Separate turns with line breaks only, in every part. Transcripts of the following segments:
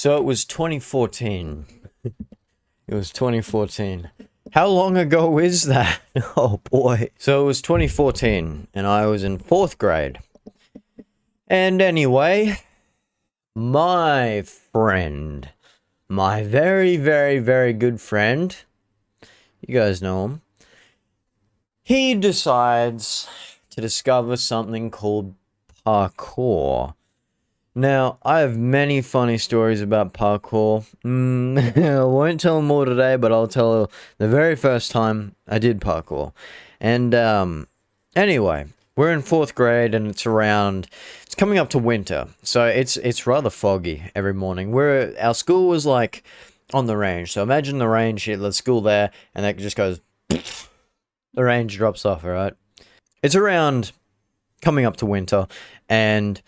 So it was 2014. It was 2014. How long ago is that? Oh boy. So it was 2014 and I was in 4th grade. And anyway, my friend, my very, very, very good friend, you guys know him, he decides to discover something called parkour. Now, I have many funny stories about parkour. I won't tell them all today, but I'll tell the very first time I did parkour. And anyway, we're in 4th grade and it's coming up to winter. So it's rather foggy every morning. Our school was like on the range. So imagine the range here, the school there, and it just goes, the range drops off, alright? It's around coming up to winter, and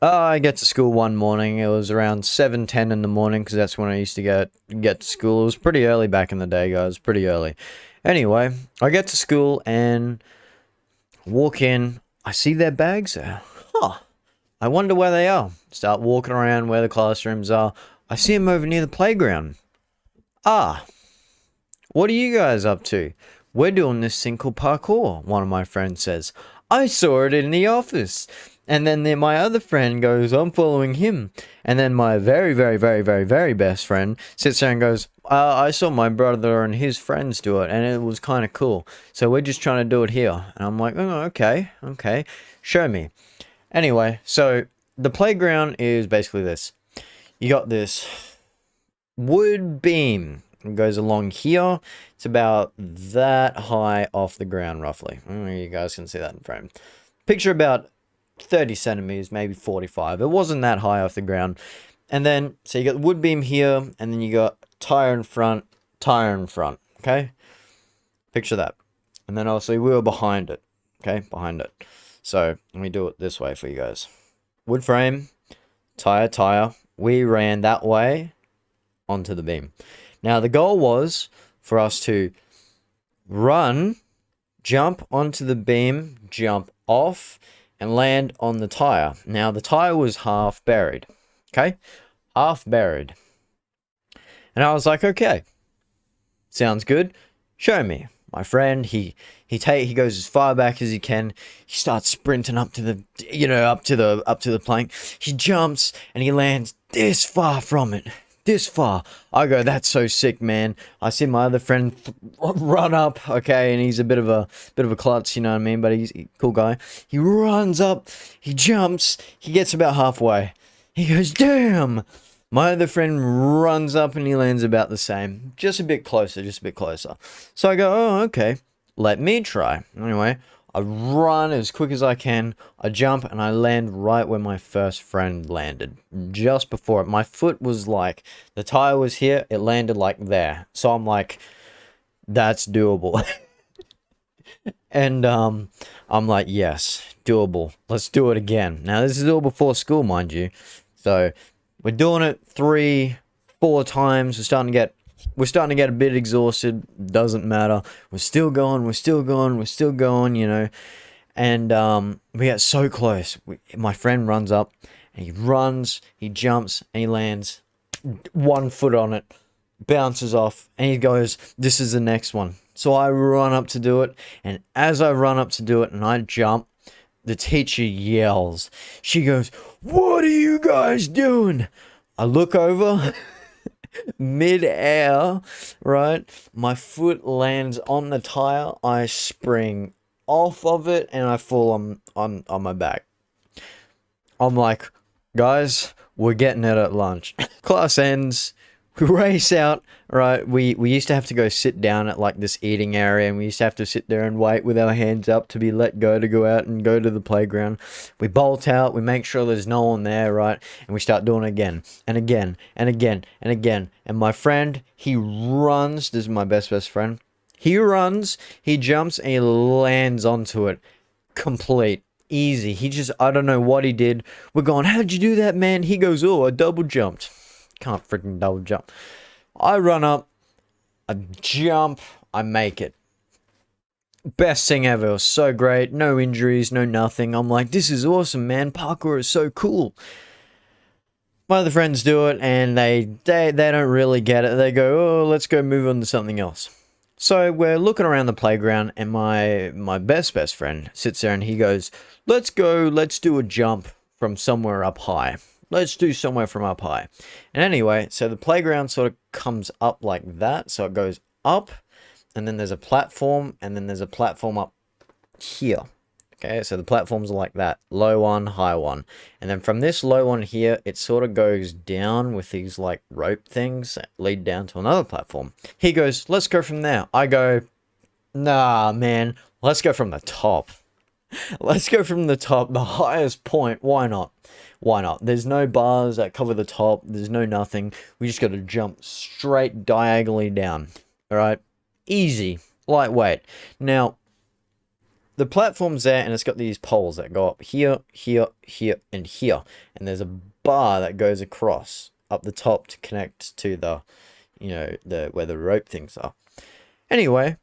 I get to school one morning. It was around 7:10 in the morning, because that's when I used to get to school. It was pretty early back in the day, guys. Pretty early. Anyway, I get to school and walk in. I see their bags there. Huh. I wonder where they are. Start walking around where the classrooms are. I see them over near the playground. Ah. What are you guys up to? We're doing this thing called parkour, one of my friends says. I saw it in the office. And then my other friend goes, I'm following him. And then my very, very, very, very, very best friend sits there and goes, I saw my brother and his friends do it, and it was kind of cool. So we're just trying to do it here. And I'm like, oh, okay, show me. Anyway, so the playground is basically this. You got this wood beam. It goes along here. It's about that high off the ground, roughly. You guys can see that in frame. Picture about 30 centimeters, maybe 45. It wasn't that high off the ground. And then, so you got the wood beam here, and then you got tire in front, okay? Picture that. And then also we were behind it, okay? Behind it. So, let me do it this way for you guys. Wood frame, tire. We ran that way onto the beam. Now, the goal was for us to run, jump onto the beam, jump off, and land on the tire. Now, the tire was half buried, okay? Half buried. And I was like, okay, sounds good. Show me. My friend, he goes as far back as he can. He starts sprinting up to the plank. He jumps and he lands this far from it. This far. I go, that's so sick, man. I see my other friend run up, okay, and he's a bit of a klutz, you know what I mean, but he's a cool guy. He runs up, he jumps, he gets about halfway. He goes, damn! My other friend runs up and he lands about the same. Just a bit closer. So I go, oh, okay, let me try. Anyway, I run as quick as I can, I jump, and I land right where my first friend landed. Just before it. My foot was like, the tire was here, it landed like there. So I'm like, that's doable. And I'm like, yes, doable. Let's do it again. Now, this is all before school, mind you. So, we're doing it 3-4 times. We're starting to get a bit exhausted. Doesn't matter. We're still going, you know. And we get so close. My friend runs up, and he jumps, and he lands 1 foot on it, bounces off, and he goes, this is the next one. So I run up to do it, and as I run up to do it and I jump, the teacher yells. She goes, what are you guys doing? I look over. Mid-air, right? My foot lands on the tire. I spring off of it and I fall on my back. I'm like, guys, we're getting it at lunch. Class ends. We race out, right? We used to have to go sit down at like this eating area, and we used to have to sit there and wait with our hands up to be let go to go out and go to the playground. We bolt out, we make sure there's no one there, right? And we start doing it again and again and again and again. And my friend, he runs. This is my best friend. He runs, he jumps, and he lands onto it. Complete. Easy. I don't know what he did. We're going, how'd you do that, man? He goes, oh, I double jumped. Can't freaking double jump. I run up, I jump, I make it. Best thing ever. It was so great. No injuries, no nothing. I'm like, this is awesome, man. Parkour is so cool. My other friends do it, and they don't really get it. They go, oh, let's go move on to something else. So we're looking around the playground, and my best friend sits there, and he goes, let's do a jump from somewhere up high. Let's do somewhere from up high. And anyway, so the playground sort of comes up like that. So it goes up, and then there's a platform, and then there's a platform up here. Okay, so the platforms are like that, low one, high one. And then from this low one here, it sort of goes down with these like rope things that lead down to another platform. He goes, let's go from there. I go, nah, man, let's go from the top. Let's go from the top, the highest point. Why not? Why not? There's no bars that cover the top. There's no nothing. We just got to jump straight diagonally down. All right? Easy. Lightweight. Now, the platform's there, and it's got these poles that go up here, here, here, and here. And there's a bar that goes across up the top to connect to the, you know, where the rope things are. Anyway,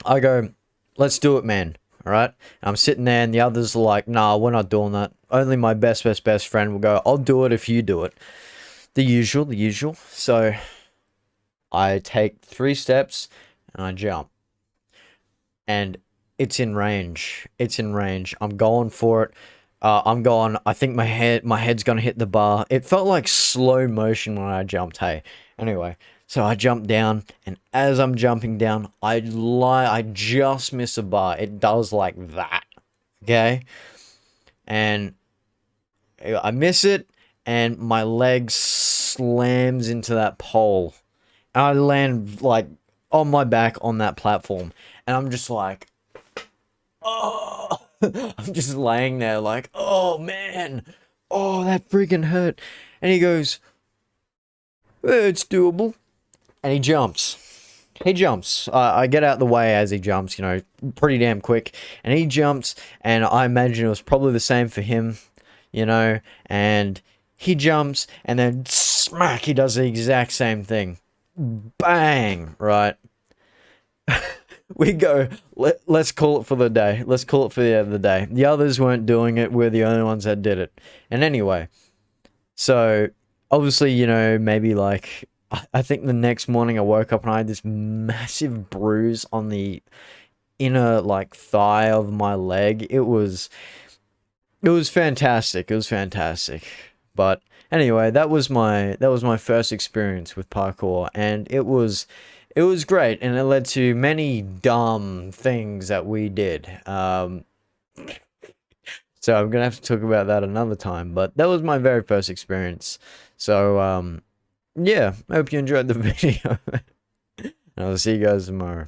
I go, let's do it, man. All right? And I'm sitting there, and the others are like, nah, we're not doing that. Only my best friend will go, I'll do it if you do it. The usual. So I take 3 steps, and I jump. And it's in range. It's in range. I'm going for it. I'm going. I think my head's gonna hit the bar. It felt like slow motion when I jumped. Hey. Anyway, so I jumped down, and as I'm jumping down, I just miss a bar. It does like that. Okay. And I miss it, and my leg slams into that pole. And I land like on my back on that platform, and I'm just like, oh, I'm just laying there like, oh man, oh, that freaking hurt. And he goes, it's doable. And he jumps. I get out the way as he jumps, you know, pretty damn quick. And he jumps, and I imagine it was probably the same for him, you know. And he jumps, and then smack, he does the exact same thing. Bang, right? We go, let's call it for the day. Let's call it for the end of the day. The others weren't doing it. We're the only ones that did it. And anyway, so obviously, you know, maybe like, I think the next morning I woke up and I had this massive bruise on the inner like thigh of my leg. It was fantastic. It was fantastic. But anyway, that was my first experience with parkour, and it was great, and it led to many dumb things that we did. So I'm gonna have to talk about that another time, but that was my very first experience. So yeah, I hope you enjoyed the video. And I'll see you guys tomorrow.